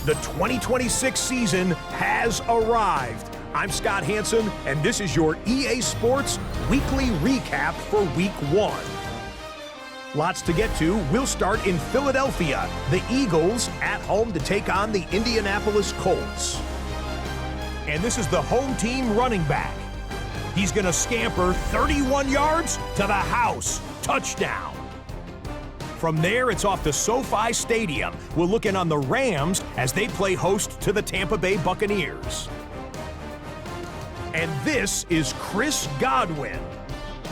The 2026 season has arrived. I'm Scott Hansen, and this is your EA Sports Weekly Recap for Week 1. Lots to get to. We'll start in Philadelphia. The Eagles at home to take on the Indianapolis Colts. And this is the home team running back. He's going to scamper 31 yards to the house. Touchdown. From there, it's off to SoFi Stadium. We'll look in on the Rams as they play host to the Tampa Bay Buccaneers. And this is Chris Godwin.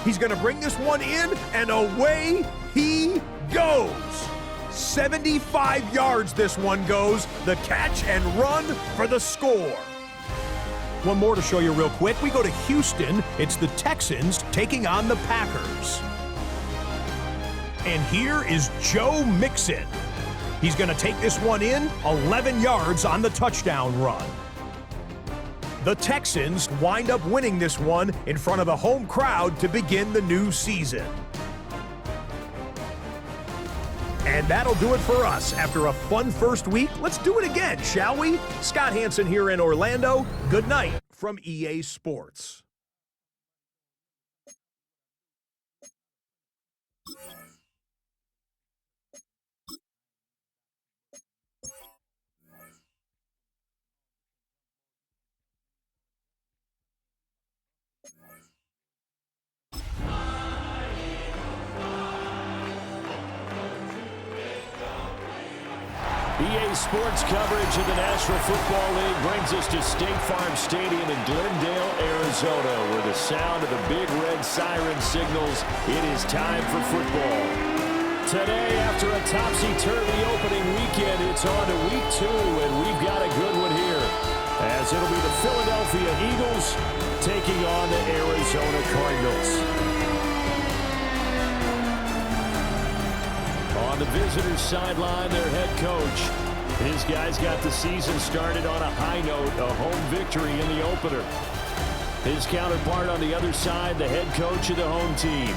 He's going to bring this one in, and away he goes. 75 yards this one goes. The catch and run for the score. One more to show you real quick. We go to Houston. It's the Texans taking on the Packers. And here is Joe Mixon. He's going to take this one in, 11 yards on the touchdown run. The Texans wind up winning this one in front of the home crowd to begin the new season. And that'll do it for us. After a fun first week, let's do it again, shall we? Scott Hansen here in Orlando. Good night from EA Sports. EA Sports coverage of the National Football League brings us to State Farm Stadium in Glendale, Arizona, where the sound of the big red siren signals it is time for football. Today, after a topsy-turvy opening weekend, it's on to Week 2, and we've got a good one here, as it'll be the Philadelphia Eagles taking on the Arizona Cardinals. On the visitors' sideline, their head coach. His guys got the season started on a high note, a home victory in the opener. His counterpart on the other side, the head coach of the home team.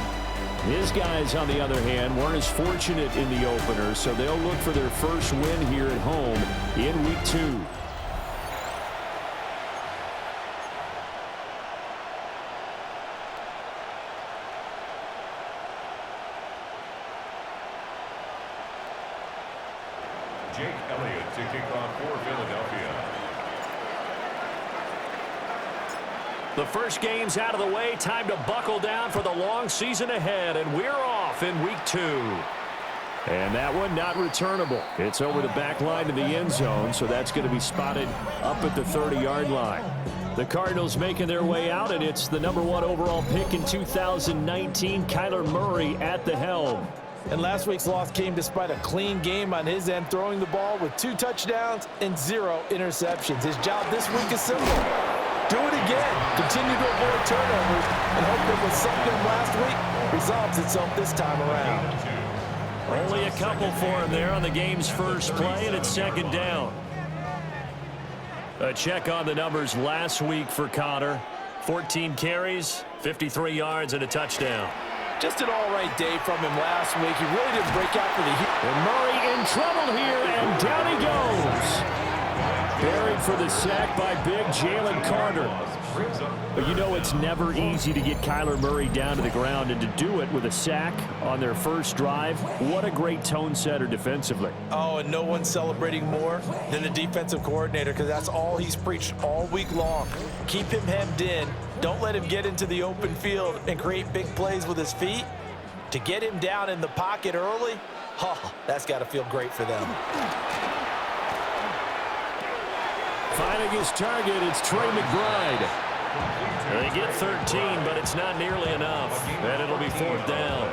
His guys, on the other hand, weren't as fortunate in the opener, so they'll look for their first win here at home in Week 2. Jake Elliott to kick off for Philadelphia. The first game's out of the way. Time to buckle down for the long season ahead, and we're off in Week 2. And that one not returnable. It's over the back line to the end zone, so that's going to be spotted up at the 30-yard line. The Cardinals making their way out, and it's the #1 overall pick in 2019, Kyler Murray at the helm. And last week's loss came despite a clean game on his end, throwing the ball with 2 touchdowns and 0 interceptions. His job this week is simple. Do it again. Continue to avoid turnovers and hope that what sunk them last week resolves itself this time around. Only a couple for him there on the game's first play, and it's second down. A check on the numbers last week for Connor. 14 carries, 53 yards, and a touchdown. Just an all-right day from him last week. He really didn't break out for the Heat. And Murray in trouble here, and down he goes. Buried for the sack by big Jalen Carter. But you know it's never easy to get Kyler Murray down to the ground, and to do it with a sack on their first drive, what a great tone setter defensively. Oh, and no one's celebrating more than the defensive coordinator, because that's all he's preached all week long. Keep him hemmed in. Don't let him get into the open field and create big plays with his feet. To get him down in the pocket early, that's got to feel great for them. Finding his target, it's Trey McBride. They get 13, but it's not nearly enough, and it'll be 4th down.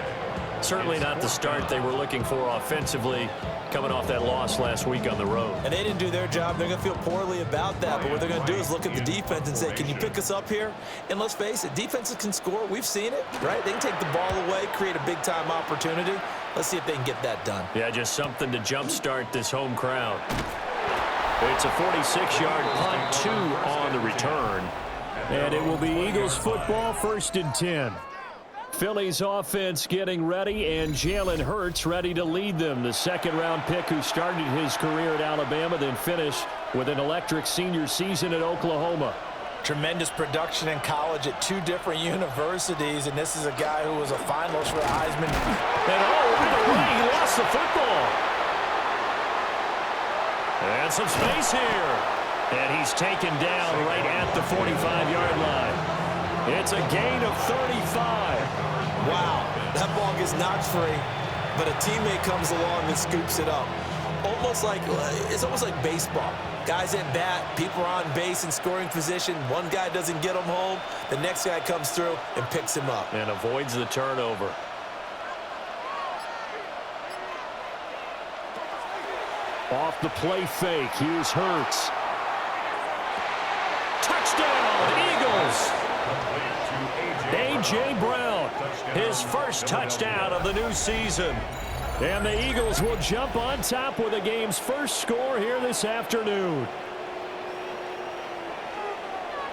Certainly not the start they were looking for offensively, coming off that loss last week on the road. And they didn't do their job. They're going to feel poorly about that. But what they're going to do is look at the defense and say, can you pick us up here? And let's face it, defenses can score. We've seen it, right? They can take the ball away, create a big-time opportunity. Let's see if they can get that done. Yeah, just something to jumpstart this home crowd. It's a 46-yard punt, 2 on the return. And it will be Eagles football, 1st and 10. Philly's offense getting ready, and Jalen Hurts ready to lead them. The second-round pick who started his career at Alabama, then finished with an electric senior season at Oklahoma. Tremendous production in college at 2 different universities, and this is a guy who was a finalist for the Heisman. And right away, he lost the football. And some space here. And he's taken down right at the 45-yard line. It's a gain of 35. Wow, that ball gets knocked free, but a teammate comes along and scoops it up. It's almost like baseball. Guys at bat, people are on base in scoring position. One guy doesn't get him home. The next guy comes through and picks him up. And avoids the turnover. Off the play fake, here's Hurts. Touchdown, Eagles! A.J. Brown, his first touchdown of the new season. And the Eagles will jump on top with the game's first score here this afternoon.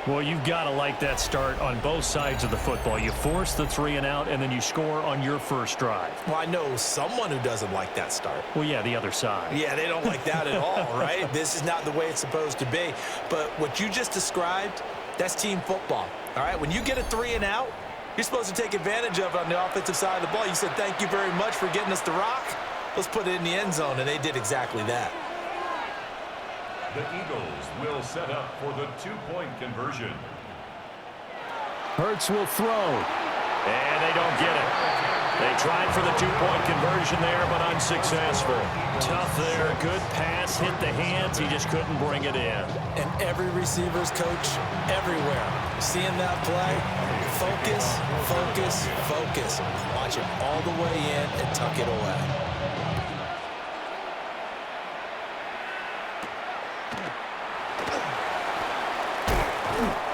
Well, you've got to like that start on both sides of the football. You force the 3 and out, and then you score on your first drive. Well, I know someone who doesn't like that start. Well, yeah, the other side. Yeah, they don't like that at all, right? This is not the way it's supposed to be. But what you just described, that's team football, all right? When you get a 3 and out, you're supposed to take advantage of it on the offensive side of the ball. You said, thank you very much for getting us the rock. Let's put it in the end zone, and they did exactly that. The Eagles will set up for the 2-point conversion. Hurts will throw. And they don't get it. They tried for the 2-point conversion there, but unsuccessful. Tough there. Good pass. Hit the hands. He just couldn't bring it in. And every receiver's coach everywhere. Seeing that play, focus, focus, focus. Watch it all the way in and tuck it away.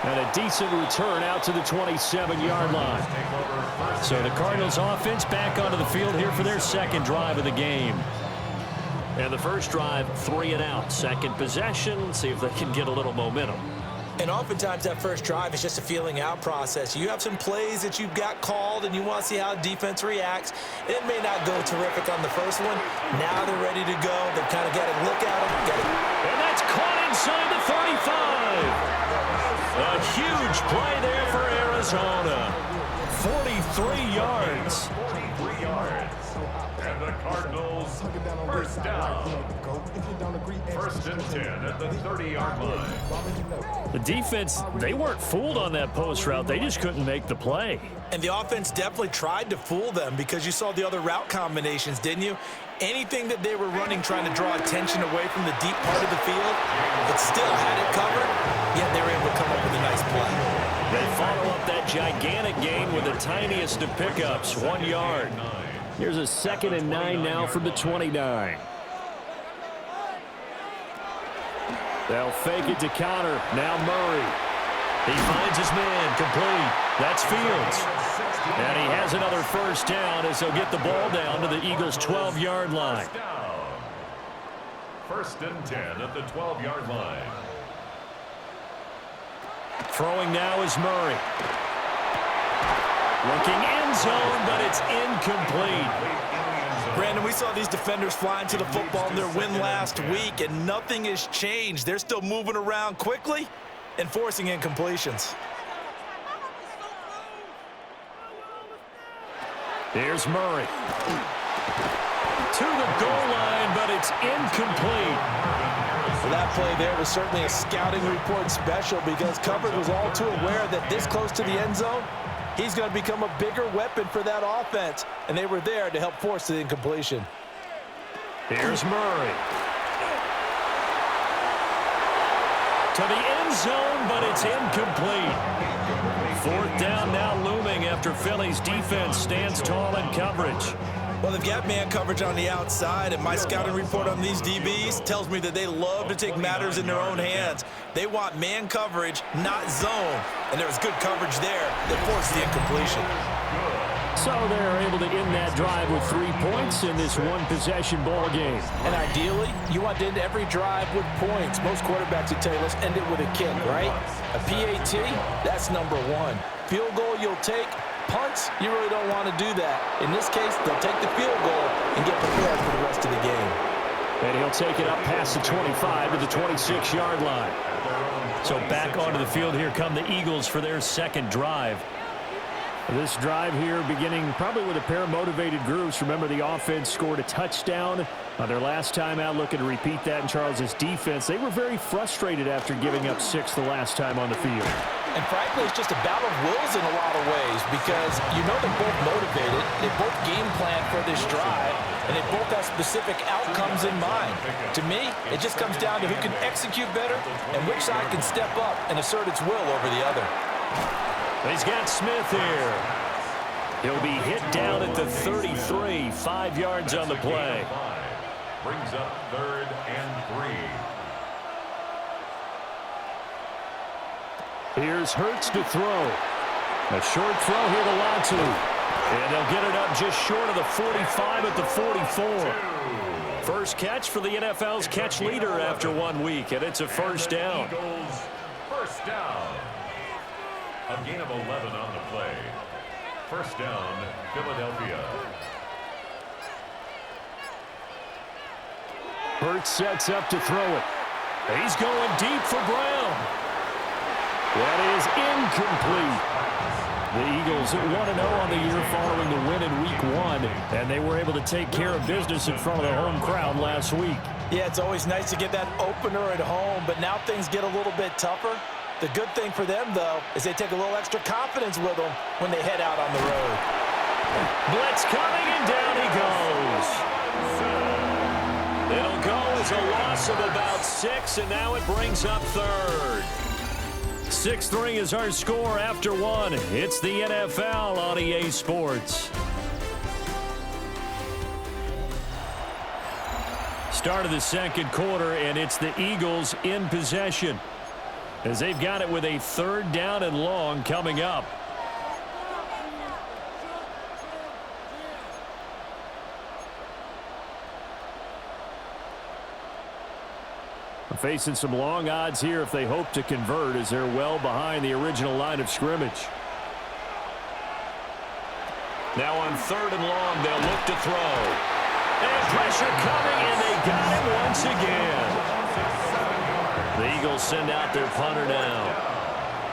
And a decent return out to the 27-yard line. So the Cardinals offense back onto the field here for their second drive of the game. And the first drive, 3 and out. Second possession, see if they can get a little momentum. And oftentimes that first drive is just a feeling out process. You have some plays that you've got called and you want to see how defense reacts. It may not go terrific on the first one. Now they're ready to go. They've kind of got to look at them. And that's caught inside the 35. A huge play there for Arizona. 43 yards. 43 yards. And the Cardinals first down. First and 10 at the 30-yard line. The defense, they weren't fooled on that post route. They just couldn't make the play. And the offense definitely tried to fool them because you saw the other route combinations, didn't you? Anything that they were running trying to draw attention away from the deep part of the field, it still had it covered, yet they were able to come up with a nice play. They follow up that gigantic gain with the tiniest of pickups, 1 yard. Here's a 2nd and 9 now from the 29. They'll fake it to counter. Now Murray. He finds his man, complete. That's Fields. And he has another first down as he'll get the ball down to the Eagles' 12-yard line. First and 10 at the 12-yard line. Throwing now is Murray. Looking end zone, but it's incomplete. Brandon, we saw these defenders flying to the football in their win last week, and nothing has changed. They're still moving around quickly and forcing incompletions. Here's Murray. To the goal line, but it's incomplete. Well, that play there was certainly a scouting report special because coverage was all too aware that this close to the end zone, he's going to become a bigger weapon for that offense, and they were there to help force the incompletion. Here's Murray. To the end zone, but it's incomplete. 4th down now looming after Philly's defense stands tall in coverage. Well, they've got man coverage on the outside, and my scouting report on these DBs tells me that they love to take matters in their own hands. They want man coverage, not zone, and there was good coverage there that forced the incompletion. So they're able to end that drive with 3 points in this one-possession ball game. And ideally, you want to end every drive with points. Most quarterbacks would tell you, let's end it with a kick, right? A PAT, that's number one. Field goal you'll take. Punts, you really don't want to do that. In this case, they'll take the field goal and get prepared for the rest of the game. And he'll take it up past the 25 to the 26-yard line. So back onto the field here come the Eagles for their second drive. This drive here beginning probably with a pair of motivated groups. Remember, the offense scored a touchdown on their last time out, looking to repeat that in Charles's defense. They were very frustrated after giving up 6 the last time on the field. And frankly, it's just a battle of wills in a lot of ways because you know they're both motivated, they both game plan for this drive, and they both have specific outcomes in mind. To me, it just comes down to who can execute better and which side can step up and assert its will over the other. He's got Smith here. He'll be hit down at the 33, 5 yards on the play. Brings up 3rd and 3. Here's Hurts to throw. A short throw here to Latu. And they'll get it up just short of the 45 at the 44. First catch for the NFL's catch leader after 1 week, and it's a first down. Eagles, first down. A gain of 11 on the play. First down, Philadelphia. Hurts sets up to throw it. He's going deep for Brown. That is incomplete. The Eagles at 1-0 on the year following the win in Week 1, and they were able to take care of business in front of the home crowd last week. Yeah, it's always nice to get that opener at home, but now things get a little bit tougher. The good thing for them, though, is they take a little extra confidence with them when they head out on the road. Blitz coming, and down he goes. It'll go as a loss of about 6, and now it brings up 3rd. 6-3 is our score after 1. It's the NFL on EA Sports. Start of the second quarter, and it's the Eagles in possession, as they've got it with a 3rd down and long coming up. Facing some long odds here if they hope to convert, as they're well behind the original line of scrimmage. Now on 3rd and long, they'll look to throw. And pressure coming, and they got him once again. The Eagles send out their punter now,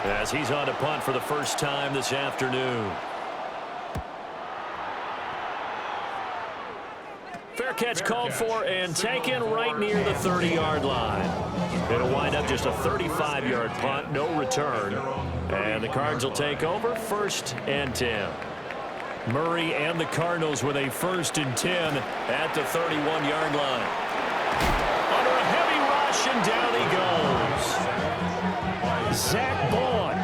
as he's on to punt for the first time this afternoon. Fair catch called for and taken right near the 30-yard line. It'll wind up just a 35-yard punt, no return. And the Cards will take over 1st and 10. Murray and the Cardinals with a 1st and 10 at the 31-yard line. Under a heavy rush, and down he goes. Zach Bowen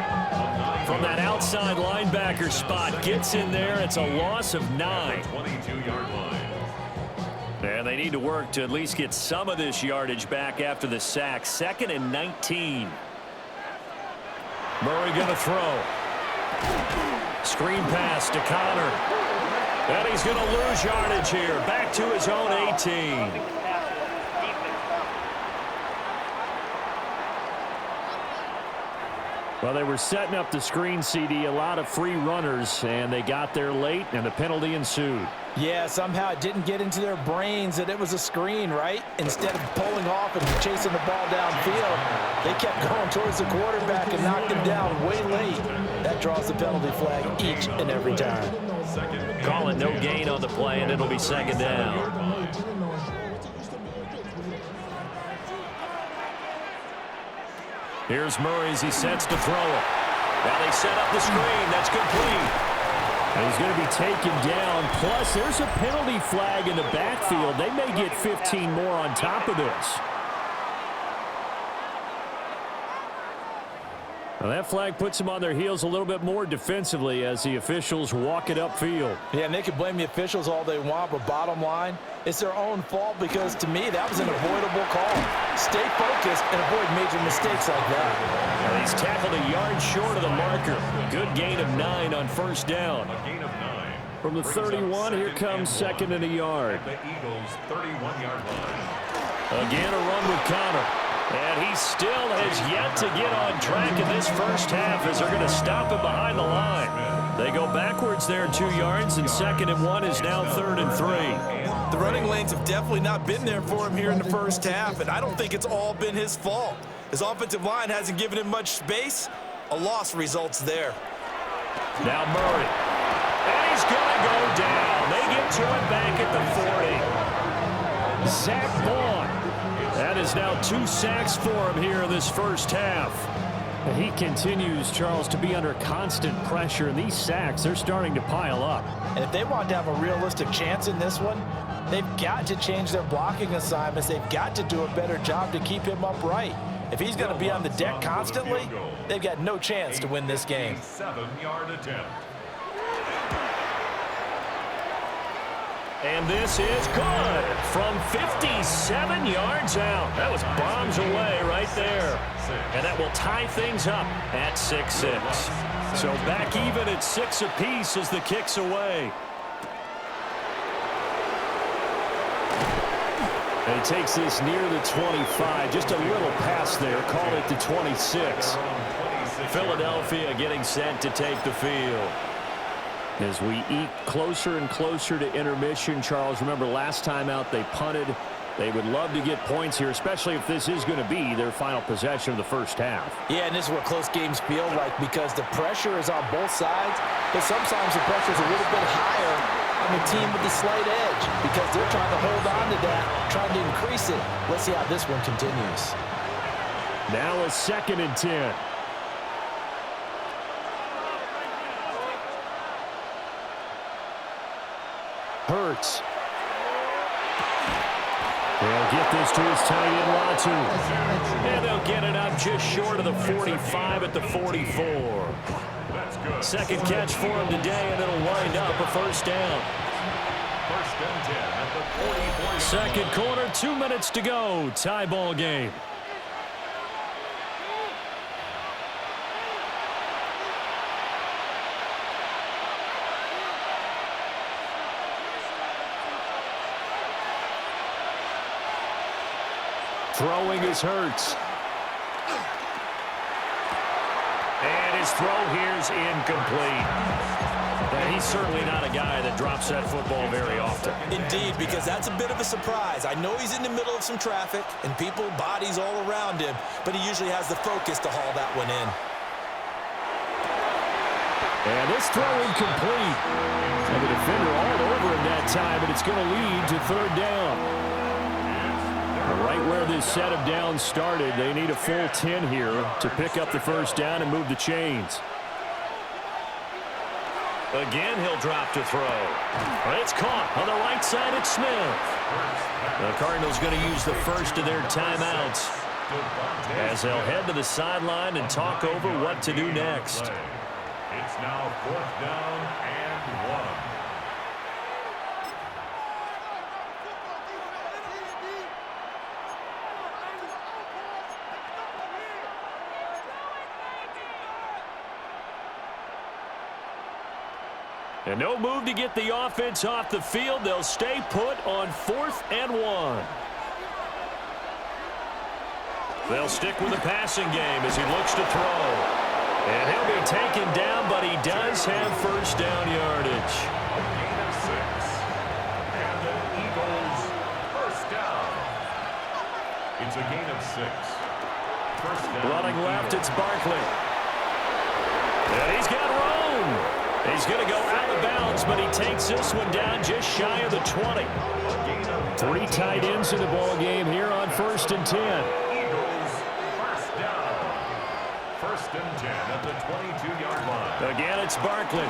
from that outside linebacker spot gets in there. It's a loss of 9. 22-yard line. And they need to work to at least get some of this yardage back after the sack. 2nd and 19. Murray going to throw. Screen pass to Connor. And he's going to lose yardage here. Back to his own 18. Well, they were setting up the screen, CD, a lot of free runners, and they got there late, and the penalty ensued. Yeah, somehow it didn't get into their brains that it was a screen, right? Instead of pulling off and chasing the ball downfield, they kept going towards the quarterback and knocked him down way late. That draws the penalty flag each and every time. Call it no gain on the play, and it'll be 2nd down. Here's Murray as he sets to throw it. Now they set up the screen. That's complete. And he's going to be taken down. Plus, there's a penalty flag in the backfield. They may get 15 more on top of this. Well, that flag puts them on their heels a little bit more defensively as the officials walk it upfield. Yeah, and they can blame the officials all they want, but bottom line, it's their own fault because, to me, that was an avoidable call. Stay focused and avoid major mistakes like that. Well, he's tackled a yard short of the marker. Good gain of 9 on first down. A gain of 9. From the 31, here comes second and a yard. The Eagles' 31-yard line. Again, a run with Connor. And he still has yet to get on track in this first half as they're going to stop him behind the line. They go backwards there 2 yards, and second and 1 is now 3rd and 3. The running lanes have definitely not been there for him here in the first half, and I don't think it's all been his fault. His offensive line hasn't given him much space. A loss results there. Now Murray. And he's going to go down. They get to it back at the 40. Zach Vaughn. That is now 2 sacks for him here in this first half. And he continues, Charles, to be under constant pressure. And these sacks, they're starting to pile up. And if they want to have a realistic chance in this one, they've got to change their blocking assignments. They've got to do a better job to keep him upright. If he's going to be on the deck constantly, they've got no chance to win this game. 7-yard attempt. And this is good from 57 yards out. That was bombs away right there. And that will tie things up at 6-6. So back even at 6 apiece as the kick's away. And he takes this near the 25. Just a little pass there. Call it the 26. Philadelphia getting set to take the field. As we eke closer and closer to intermission, Charles, remember last time out they punted. They would love to get points here, especially if this is going to be their final possession of the first half. Yeah, and this is what close games feel like because the pressure is on both sides, but sometimes the pressure is a little bit higher on the team with the slight edge because they're trying to hold on to that, trying to increase it. Let's see how this one continues. Now a 2nd and 10. Hurts. They'll get this to his tight end, Latu. And they'll get it up just short of the 45 at the 44. Second catch for him today, and it'll wind up a first down. 1st and 10 at the 44. Second quarter, 2 minutes to go. Tie ball game. Throwing is Hurts. And his throw here's incomplete. And he's certainly not a guy that drops that football very often. Indeed, because that's a bit of a surprise. I know he's in the middle of some traffic and people, bodies all around him, but he usually has the focus to haul that one in. And this throw incomplete. And the defender all over him that time, but it's going to lead to 3rd down. Right where this set of downs started, they need a full 10 here to pick up the first down and move the chains. Again, he'll drop to throw. It's caught on the right side at Smith. The Cardinals going to use the first of their timeouts as they'll head to the sideline and talk over what to do next. It's now 4th down and 1. And no move to get the offense off the field. They'll stay put on 4th and 1. They'll stick with the passing game as he looks to throw. And he'll be taken down, but he does have first down yardage. A gain of 6. And the Eagles first down. It's a gain of 6. First down. Running left, it's Barkley. And he's got room. He's going to go out of bounds, but he takes this one down just shy of the 20. 3 tight ends in the ball game here on 1st and 10. Eagles first down. 1st and 10 at the 22-yard line. Again, it's Barkley.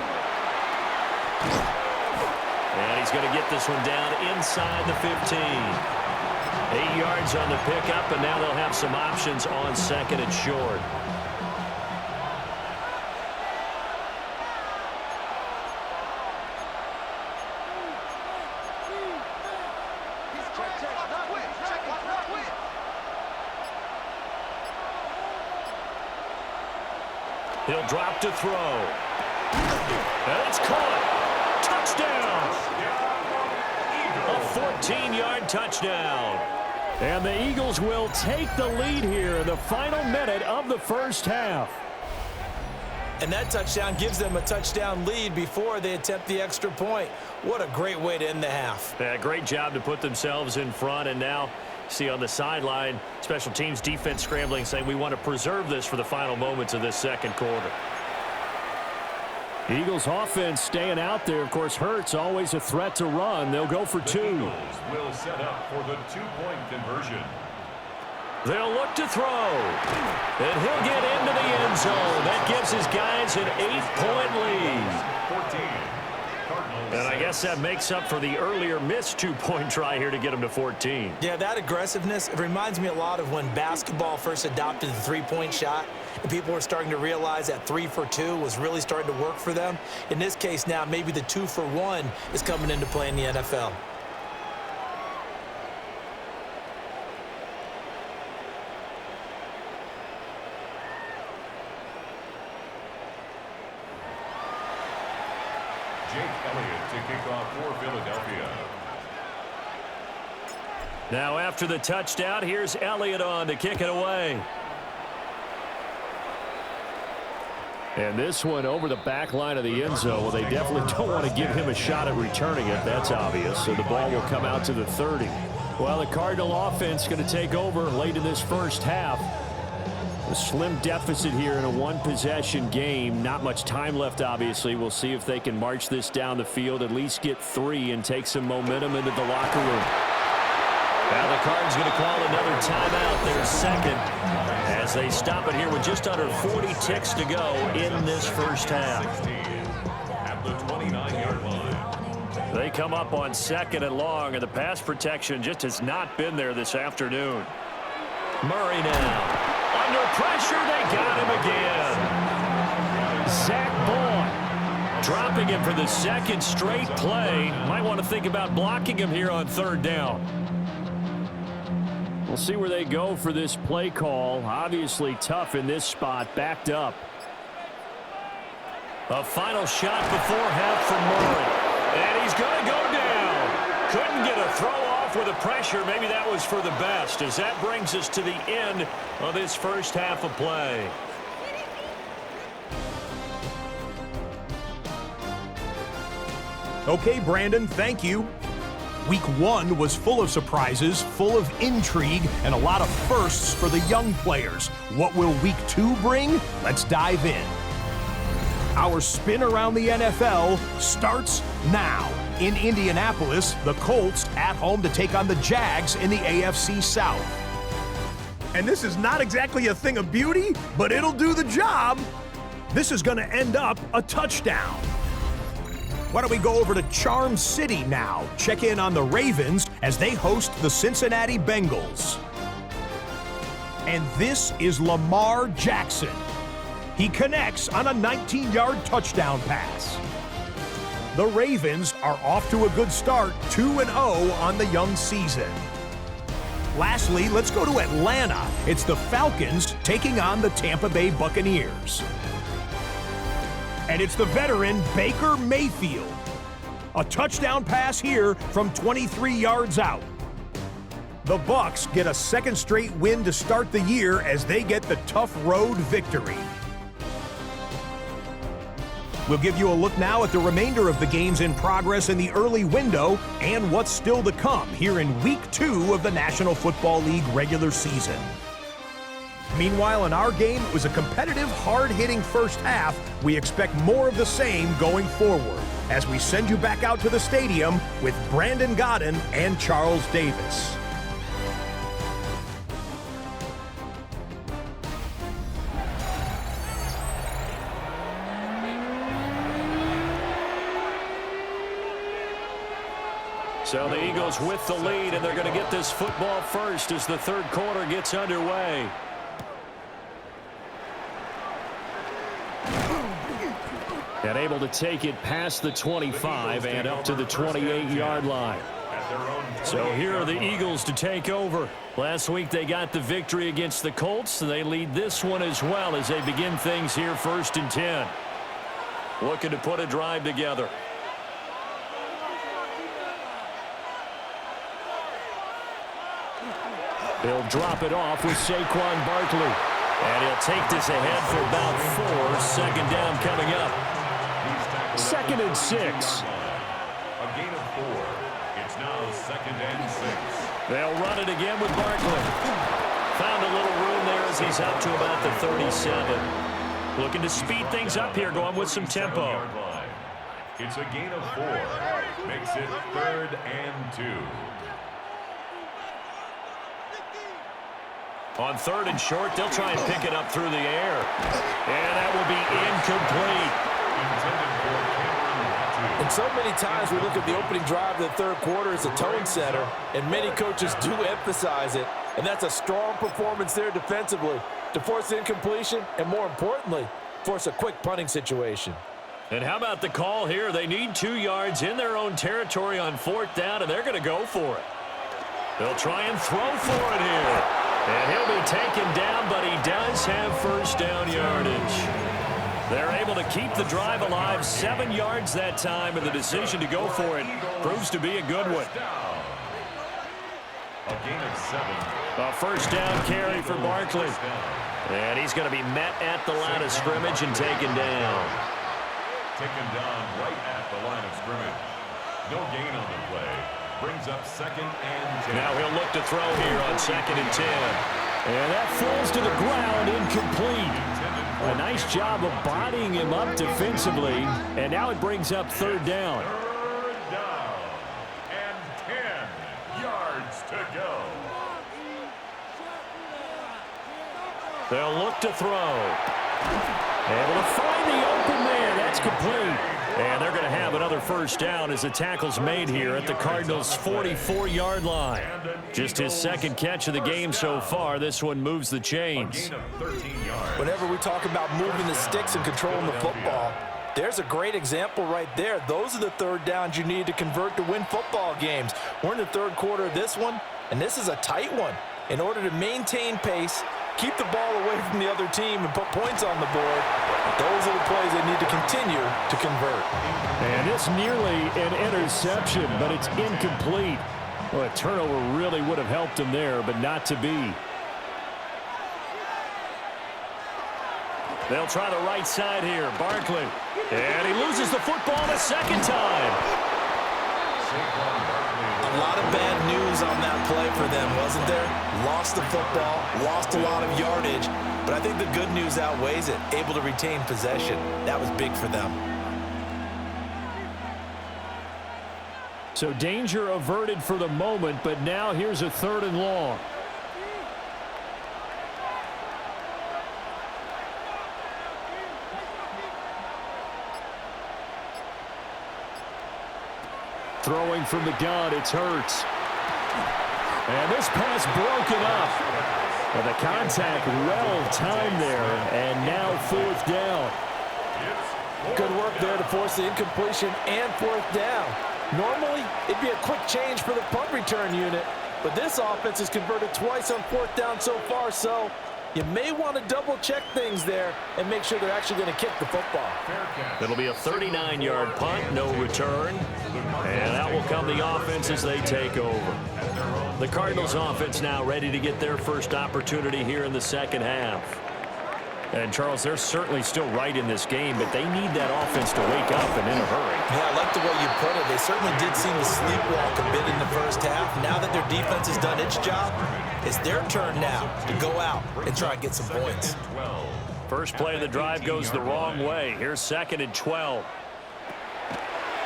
And he's going to get this one down inside the 15. 8 yards on the pickup, and now they'll have some options on 2nd and short. He'll drop to throw. And it's caught. Touchdown. A 14-yard touchdown. And the Eagles will take the lead here in the final minute of the first half. And that touchdown gives them a touchdown lead before they attempt the extra point. What a great way to end the half. Yeah, great job to put themselves in front. And now, see on the sideline, special teams defense scrambling, saying we want to preserve this for the final moments of this second quarter. Eagles offense staying out there. Of course, Hurts always a threat to run. They'll go for two. The Eagles will set up for the two-point conversion. They'll look to throw. And he'll get into the end zone. That gives his guys an 8-point lead. 14. Cardinals. And I guess that makes up for the earlier missed two-point try here to get them to 14. Yeah, that aggressiveness, it reminds me a lot of when basketball first adopted the three-point shot. And people were starting to realize that 3 for 2 was really starting to work for them. In this case now, maybe the 2 for 1 is coming into play in the NFL. Jake Elliott to kick off for Philadelphia. Now after the touchdown, here's Elliott on to kick it away. And this one over the back line of the end zone. Well, they definitely don't want to give him a shot at returning it. That's obvious. So the ball will come out to the 30. Well, the Cardinal offense going to take over late in this first half. A slim deficit here in a one-possession game. Not much time left, obviously. We'll see if they can march this down the field, at least get 3 and take some momentum into the locker room. Now the Cardinals going to call another timeout, their second, as they stop it here with just under 40 ticks to go in this first half. 16 at the 29-yard line. They come up on 2nd and long, and the pass protection just has not been there this afternoon. Murray now. Under pressure, they got him again. Zach Boyd dropping him for the second straight play. Might want to think about blocking him here on 3rd down. We'll see where they go for this play call. Obviously tough in this spot, backed up. A final shot before half from Murray. And he's going to go down. Couldn't get a throw off with the pressure. Maybe that was for the best, as that brings us to the end of this first half of play. Okay, Brandon, thank you. Week 1 was full of surprises, full of intrigue, and a lot of firsts for the young players. What will Week 2 bring? Let's dive in. Our spin around the NFL starts now. In Indianapolis, the Colts at home to take on the Jags in the AFC South. And this is not exactly a thing of beauty, but it'll do the job. This is going to end up a touchdown. Why don't we go over to Charm City now? Check in on the Ravens as they host the Cincinnati Bengals. And this is Lamar Jackson. He connects on a 19-yard touchdown pass. The Ravens are off to a good start, 2-0 on the young season. Lastly, let's go to Atlanta. It's the Falcons taking on the Tampa Bay Buccaneers. And it's the veteran Baker Mayfield. A touchdown pass here from 23 yards out. The Bucs get a second straight win to start the year as they get the tough road victory. We'll give you a look now at the remainder of the games in progress in the early window and what's still to come here in Week 2 of the National Football League regular season. Meanwhile, in our game, it was a competitive, hard-hitting first half. We expect more of the same going forward as we send you back out to the stadium with Brandon Godden and Charles Davis. So the Eagles with the lead, and they're going to get this football first as the third quarter gets underway. And able to take it past the 25 and up to the 28-yard line. So here are the Eagles to take over. Last week they got the victory against the Colts. They lead this one as well as they begin things here 1st and 10. Looking to put a drive together. He'll drop it off with Saquon Barkley. And he'll take this ahead for about 4. Second down coming up. 2nd and 6. A gain of 4. It's now 2nd and 6. They'll run it again with Barkley. Found a little room there as he's up to about the 37. Looking to speed things up here, going with some tempo. It's a gain of 4. Makes it 3rd and 2. On 3rd and short, they'll try and pick it up through the air. And that will be incomplete. And so many times we look at the opening drive of the 3rd quarter as a tone setter, and many coaches do emphasize it. And that's a strong performance there defensively to force incompletion and, more importantly, force a quick punting situation. And how about the call here? They need 2 yards in their own territory on 4th down, and they're going to go for it. They'll try and throw for it here. And he'll be taken down, but he does have 1st down yardage. They're able to keep the drive alive, 7 yards that time, and the decision to go for it proves to be a good one. A gain of 7. A 1st down carry for Barkley. And he's going to be met at the line of scrimmage and taken down. Taken down right at the line of scrimmage. No gain on the play. Brings up 2nd and 10. Now he'll look to throw here on 2nd and 10. And that falls to the ground, incomplete. A nice job of bodying him up defensively. And now it brings up 3rd down. 3rd down and 10 yards to go. They'll look to throw. Able to find the open man. That's complete. And they're going to have another 1st down as the tackle's made here at the Cardinals' 44-yard line. Just his 2nd catch of the game so far. This one moves the chains. Whenever we talk about moving the sticks and controlling the football, there's a great example right there. Those are the 3rd downs you need to convert to win football games. We're in the 3rd quarter of this one, and this is a tight one. In order to maintain pace, keep the ball away from the other team, and put points on the board, those are the plays they need to continue to convert. And it's nearly an interception, but it's incomplete. Well, a turnover really would have helped him there, but not to be. They'll try the right side here. Barkley. And he loses the football a 2nd time. A lot of bad news on that play for them, wasn't there? Lost the football, lost a lot of yardage, but I think the good news outweighs it. Able to retain possession. That was big for them. So danger averted for the moment, but now here's a 3rd and long. Throwing from the gun, it's Hurts. And this pass broken up. Well, the contact well timed there, and now 4th down. Good work there to force the incompletion and 4th down. Normally, it'd be a quick change for the punt return unit, but this offense has converted twice on 4th down so far, so you may want to double-check things there and make sure they're actually going to kick the football. It'll be a 39-yard punt, no return, and that will come the offense as they take over. The Cardinals offense now ready to get their first opportunity here in the 2nd half. And, Charles, they're certainly still right in this game, but they need that offense to wake up and in a hurry. Yeah, I like the way you put it. They certainly did seem to sleepwalk a bit in the 1st half. Now that their defense has done its job, it's their turn now to go out and try and get some points. First play of the drive goes the wrong way. Here's 2nd and 12.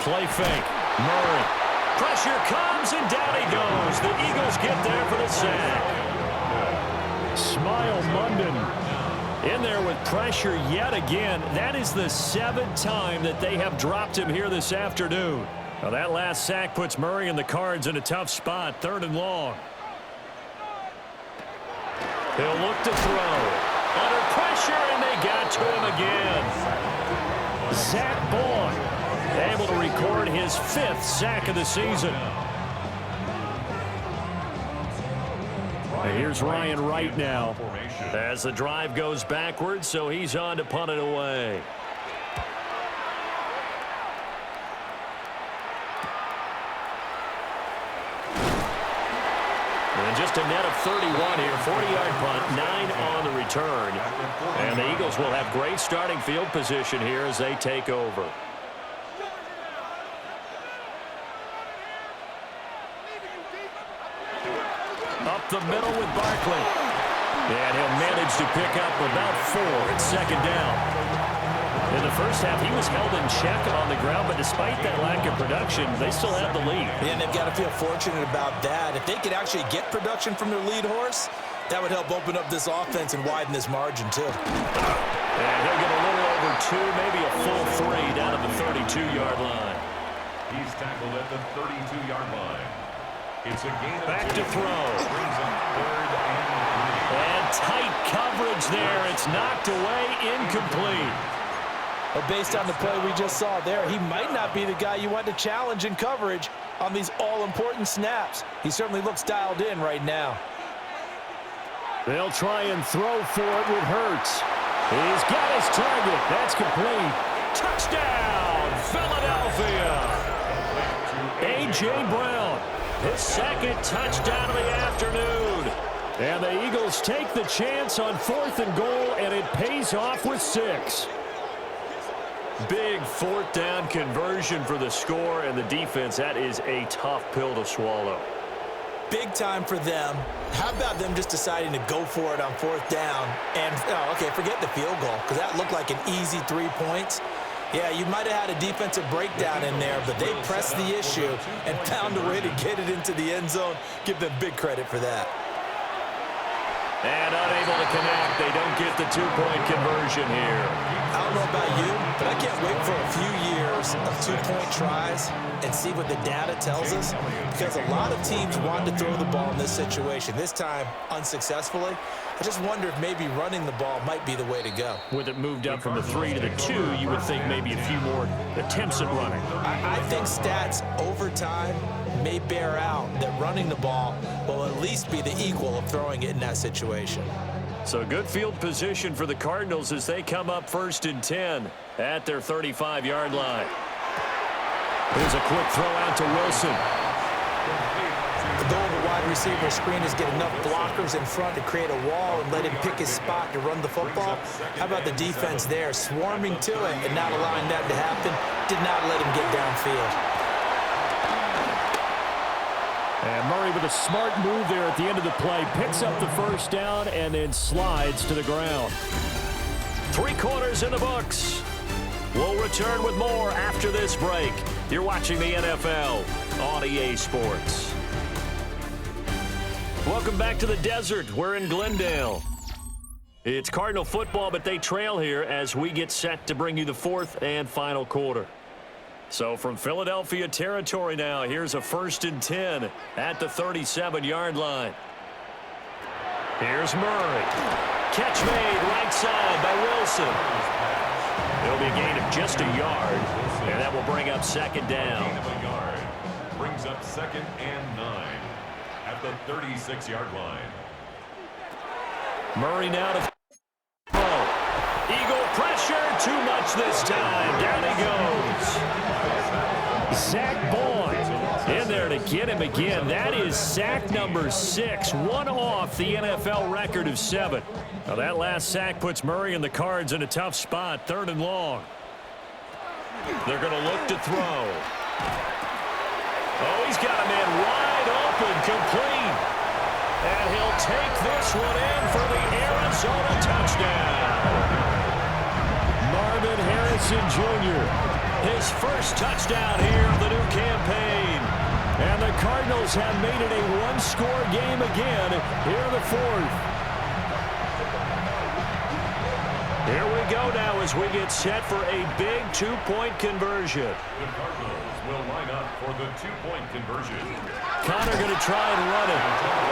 Play fake. Murray. Pressure comes, and down he goes. The Eagles get there for the sack. Smile Munden in there with pressure yet again. That is the 7th time that they have dropped him here this afternoon. Now that last sack puts Murray and the Cards in a tough spot. 3rd and long. He'll look to throw. Under pressure, and they got to him again. Zach Boyd able to record his 5th sack of the season. Here's Ryan Wright now as the drive goes backwards, so he's on to punt it away. And just a net of 31 here, 40-yard punt, 9 on the return. And the Eagles will have great starting field position here as they take over. Up the middle with Barkley. And he'll manage to pick up about 4 at second down. In the first half, he was held in check on the ground, but despite that lack of production, they still have the lead. Yeah, and they've got to feel fortunate about that. If they could actually get production from their lead horse, that would help open up this offense and widen this margin, too. And he'll get a little over 2, maybe a full 3 down at the 32-yard line. He's tackled at the 32-yard line. It's a gain of Back 2. to throw. Brings up 3rd and 3. And tight coverage there. It's knocked away, incomplete. But based on the play we just saw there, he might not be the guy you want to challenge in coverage on these all-important snaps. He certainly looks dialed in right now. They'll try and throw for it with Hurts. He's got his target. That's complete. Touchdown, Philadelphia. A.J. Brown, his second touchdown of the afternoon. And the Eagles take the chance on 4th and goal, and it pays off with 6. Big 4th down conversion for the score, and the defense, that is a tough pill to swallow. Big time for them. How about them just deciding to go for it on 4th down? And, okay, forget the field goal, because that looked like an easy 3 points. Yeah, you might have had a defensive breakdown in there, but they pressed the issue and found a way to get it into the end zone. Give them big credit for that. And unable to connect. They don't get the 2-point conversion here. I don't know about you, but I can't wait for a few years of 2-point tries and see what the data tells us, because a lot of teams wanted to throw the ball in this situation, this time unsuccessfully. I just wonder if maybe running the ball might be the way to go. With it moved up from the 3 to the 2, you would think maybe a few more attempts at running. I think stats over time may bear out that running the ball will at least be the equal of throwing it in that situation. So good field position for the Cardinals as they come up 1st and 10 at their 35-yard line. Here's a quick throw out to Wilson. The goal of the wide receiver screen is get enough blockers in front to create a wall and let him pick his spot to run the football. How about the defense there, swarming to it and not allowing that to happen? Did not let him get downfield. And Murray with a smart move there at the end of the play. Picks up the 1st down and then slides to the ground. 3 quarters in the books. We'll return with more after this break. You're watching the NFL on EA Sports. Welcome back to the desert. We're in Glendale. It's Cardinal football, but they trail here as we get set to bring you the 4th and final quarter. So from Philadelphia territory now, here's a 1st and 10 at the 37-yard line. Here's Murray. Catch made right side by Wilson. It'll be a gain of just a yard, and that will bring up 2nd down. Gain of a yard. Brings up 2nd and 9 at the 36-yard line. Murray now to throw. Eagle pressure, too much this time. Down he goes. Zach Boyd in there to get him again. That is sack number 6, one off the NFL record of 7. Now that last sack puts Murray and the Cards in a tough spot, 3rd and long. They're going to look to throw. Oh, he's got a man wide open, complete. And he'll take this one in for the Arizona touchdown. Marvin Harrison Jr., his first touchdown here of the new campaign. And the Cardinals have made it a 1-score game again here in the 4th. Here we go now as we get set for a big 2-point conversion. The Cardinals will line up for the 2-point conversion. Connor going to try and run it.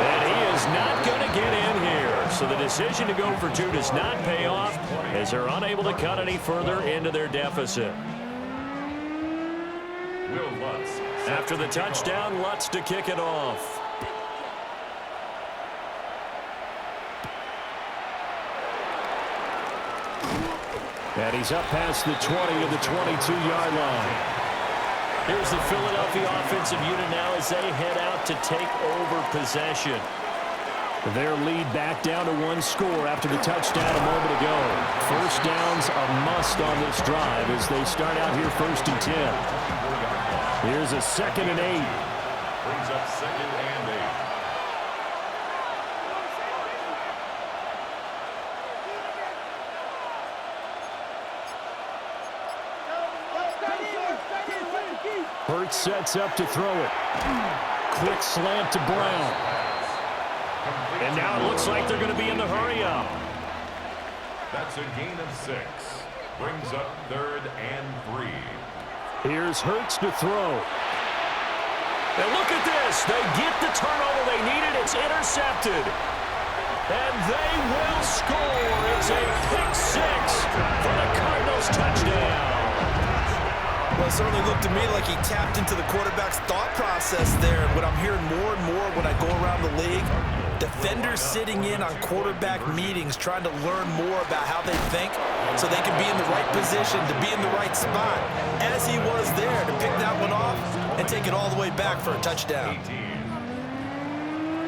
And he is not going to get in here. So the decision to go for 2 does not pay off as they're unable to cut any further into their deficit. After the touchdown, Lutz to kick it off. And he's up past the 20 to the 22-yard line. Here's the Philadelphia offensive unit now as they head out to take over possession. Their lead back down to one score after the touchdown a moment ago. First down's a must on this drive as they start out here 1st and 10. Here's a 2nd and 8. Brings up 2nd and 8. Hurts sets up to throw it. Quick slant to Brown. And now it looks like they're going to be in the hurry up. That's a gain of 6. Brings up 3rd and 3. Here's Hurts to throw. And look at this. They get the turnover they needed. It's intercepted. And they will score. It's a pick 6 for the Cardinals touchdown. Well, it certainly looked to me like he tapped into the quarterback's thought process there. What I'm hearing more and more when I go around the league, defenders sitting in on quarterback meetings trying to learn more about how they think so they can be in the right position to be in the right spot, as he was there to pick that one off and take it all the way back for a touchdown.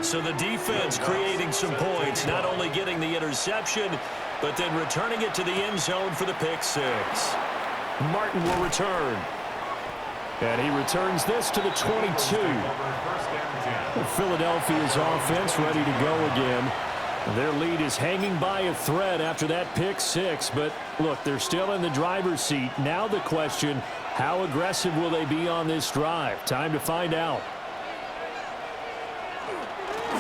So the defense creating some points, not only getting the interception, but then returning it to the end zone for the pick 6. Martin will return. And he returns this to the 22. Philadelphia's offense ready to go again. Their lead is hanging by a thread after that pick 6. But, look, they're still in the driver's seat. Now the question, how aggressive will they be on this drive? Time to find out.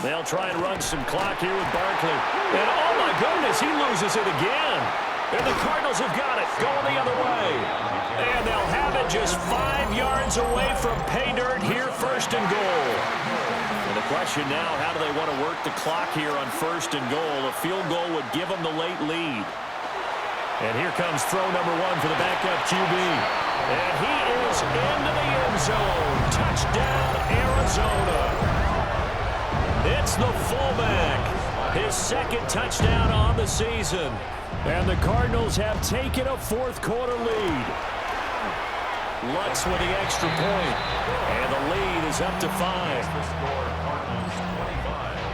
They'll try and run some clock here with Barkley. And, oh, my goodness, he loses it again. And the Cardinals have got it, going the other way. And they'll have it just 5 yards away from pay dirt here, 1st and goal. And the question now, how do they want to work the clock here on 1st and goal? A field goal would give them the late lead. And here comes throw number 1 for the backup QB. And he is into the end zone. Touchdown, Arizona. It's the fullback. His 2nd touchdown on the season. And the Cardinals have taken a 4th quarter lead. Lutz with the extra point. And the lead is up to 5.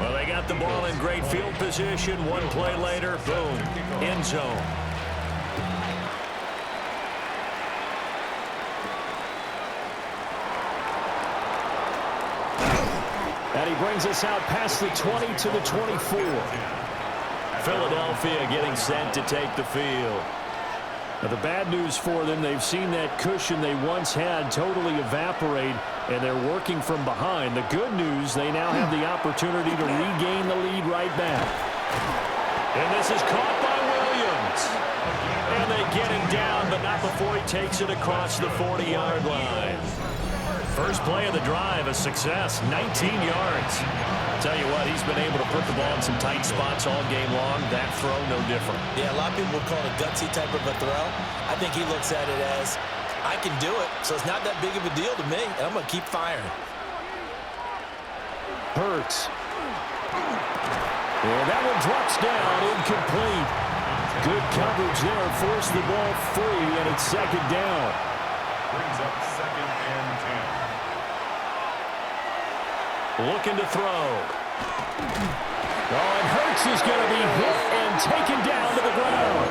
Well, they got the ball in great field position. One play later, boom, end zone. And he brings us out past the 20 to the 24. Philadelphia getting set to take the field. Now, the bad news for them, they've seen that cushion they once had totally evaporate, and they're working from behind. The good news, they now have the opportunity to regain the lead right back. And this is caught by Williams. And they get him down, but not before he takes it across the 40-yard line. First play of the drive, a success, 19 yards. Tell you what, he's been able to put the ball in some tight spots all game long. That throw, no different. Yeah, a lot of people would call it a gutsy type of a throw. I think he looks at it as, I can do it, so it's not that big of a deal to me, and I'm going to keep firing. Hurts. And that one drops down, incomplete. Good coverage there, forced the ball free, and it's 2nd down. Brings up 2nd and 10. Looking to throw. Oh, and Hurts is going to be hit and taken down to the ground.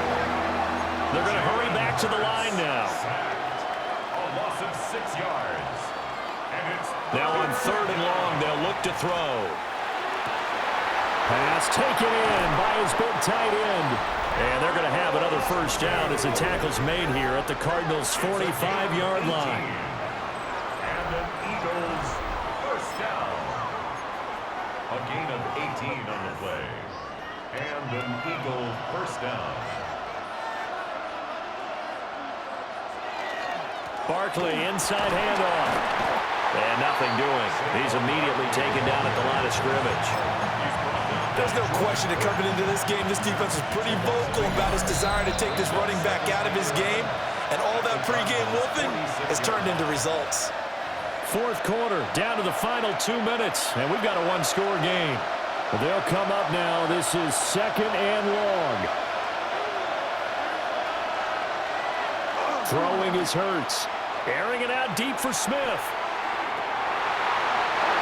They're going to hurry back to the line now. A loss of 6 yards. And it's Now on 3rd and long, they'll look to throw. Pass taken in by his big tight end. And they're going to have another first down as the tackle's made here at the Cardinals' 45-yard line. And the Eagles first down. A gain of 18 on the play. And an Eagle first down. Barkley, inside handoff. And nothing doing. He's immediately taken down at the line of scrimmage. There's no question that coming into this game, this defense is pretty vocal about its desire to take this running back out of his game. And all that pregame whooping has turned into results. 4th quarter, down to the final 2 minutes, and we've got a one-score game. But they'll come up now. This is 2nd and long. Throwing is Hurts. Airing it out deep for Smith.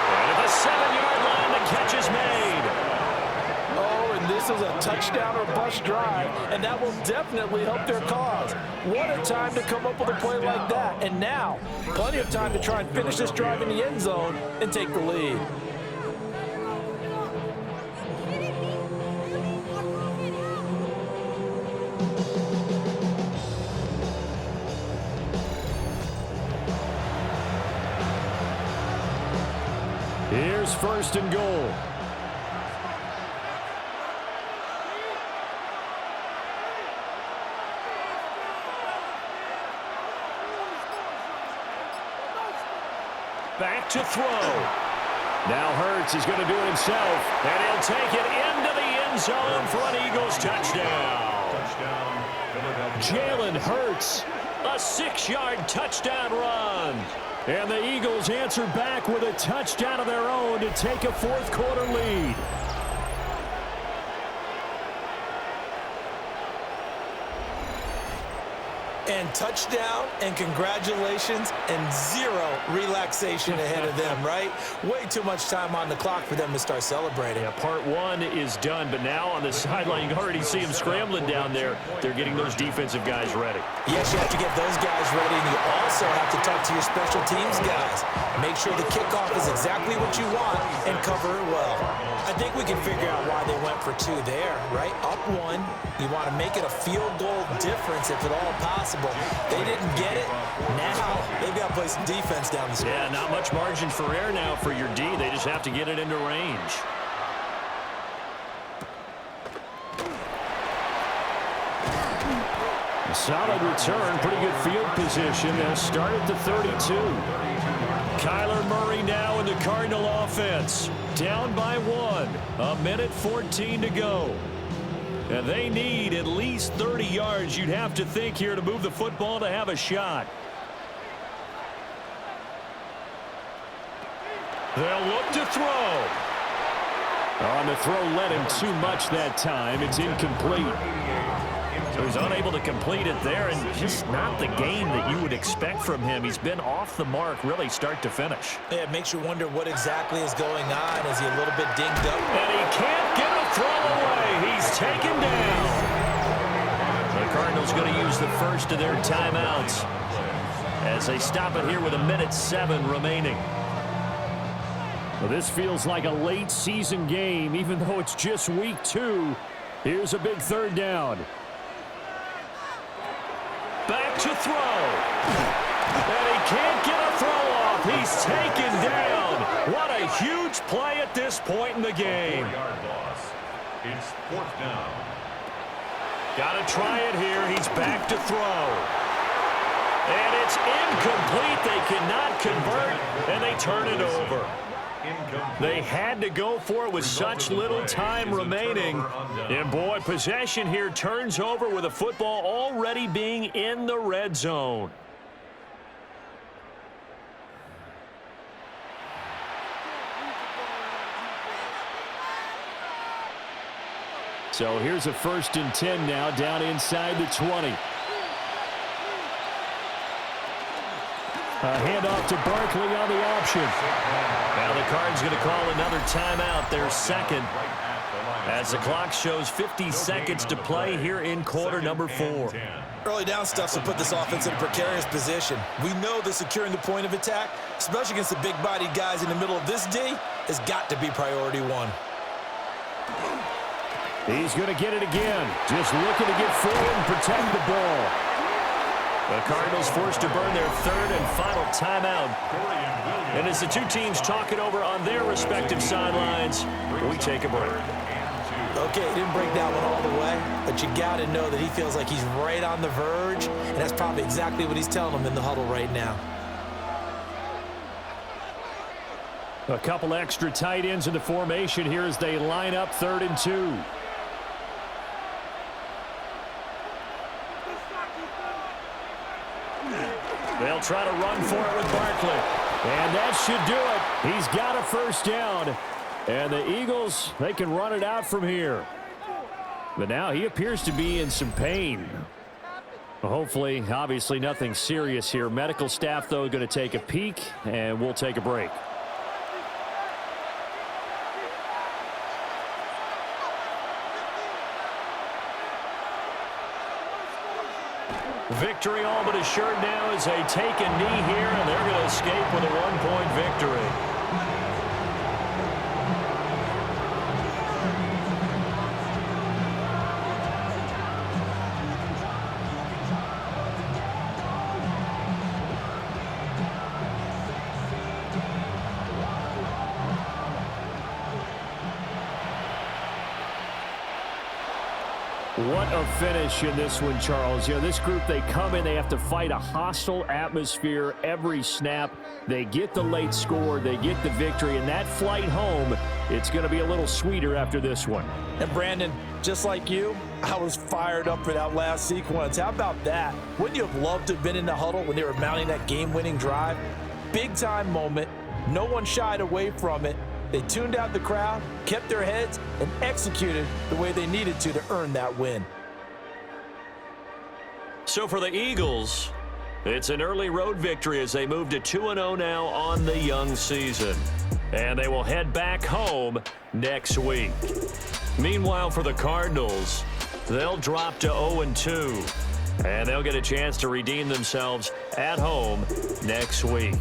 And at the 7-yard line, the catch is made. Oh, and this is a touchdown or bust drive, and that will definitely help their cause. What a time to come up with a play like that. And now, plenty of time to try and finish this drive in the end zone and take the lead. Here's first and goal. Back to throw. Now Hurts is going to do it himself, and he'll take it into the end zone for an Eagles touchdown. Jalen Hurts, a 6-yard touchdown run. And the Eagles answer back with a touchdown of their own to take a fourth-quarter lead. And touchdown and congratulations and zero relaxation ahead of them, right? Way too much time on the clock for them to start celebrating. Yeah, part one is done, but now on the sideline, you already see them scrambling down there. They're getting those defensive guys ready. Yes, you have to get those guys ready, and you also have to talk to your special teams guys. Make sure the kickoff is exactly what you want and cover it well. I think we can figure out why they went for 2 there, right? Up 1, you want to make it a field goal difference if at all possible. They didn't get it. Now they've got to play some defense down the stretch. Yeah, not much margin for error now for your D. They just have to get it into range. A solid return, pretty good field position. They'll start at the 32. Kyler Murray now in the Cardinal offense. Down by 1. 1:14 to go. And they need at least 30 yards, you'd have to think, here to move the football to have a shot. They'll look to throw. On the throw, led him too much that time. It's incomplete. So he's unable to complete it there, and just not the game that you would expect from him. He's been off the mark, really, start to finish. Yeah, it makes you wonder what exactly is going on. Is he a little bit dinged up? And he can't get a throw away. He's taken down. The Cardinals going to use the first of their timeouts as they stop it here with 1:07 remaining. Well, this feels like a late season game, even though it's just week 2. Here's a big third down. Back to throw. And he can't get a throw off. He's taken down. What a huge play at this point in the game. 4-yard loss. It's 4th down. Got to try it here. He's back to throw. And it's incomplete. They cannot convert, and they turn it over. They had to go for it with such little time remaining. And, boy, possession here turns over with the football already being in the red zone. So here's a 1st and 10 now down inside the 20. A handoff to Barkley on the option. Now the Cards going to call another timeout, their second, as the clock shows 50 seconds to play here in quarter number 4. Early down stuff to put this offense in a precarious position. We know that securing the point of attack, especially against the big-bodied guys in the middle of this D, has got to be priority 1. He's going to get it again. Just looking to get forward and protect the ball. The Cardinals forced to burn their 3rd and final timeout. And as the two teams talk it over on their respective sidelines, we take a break. Okay, he didn't break that one all the way, but you got to know that he feels like he's right on the verge, and that's probably exactly what he's telling them in the huddle right now. A couple extra tight ends in the formation here as they line up 3rd and 2. They'll try to run for it with Barkley. And that should do it. He's got a 1st down. And the Eagles, they can run it out from here. But now he appears to be in some pain. Hopefully, obviously nothing serious here. Medical staff, though, going to take a peek, and we'll take a break. Victory all but assured now as they take a knee here, and they're going to escape with a one-point victory. What a finish in this one, Charles. You know, this group, they come in, they have to fight a hostile atmosphere every snap. They get the late score, they get the victory, and that flight home, it's going to be a little sweeter after this one. And Brandon, just like you, I was fired up for that last sequence. How about that? Wouldn't you have loved to have been in the huddle when they were mounting that game-winning drive? Big-time moment. No one shied away from it. They tuned out the crowd, kept their heads, and executed the way they needed to earn that win. So for the Eagles, it's an early road victory as they move to 2-0 now on the young season. And they will head back home next week. Meanwhile, for the Cardinals, they'll drop to 0-2. And they'll get a chance to redeem themselves at home next week.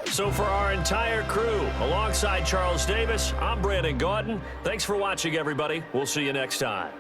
So for our entire crew, alongside Charles Davis, I'm Brandon Gaudin. Thanks for watching, everybody. We'll see you next time.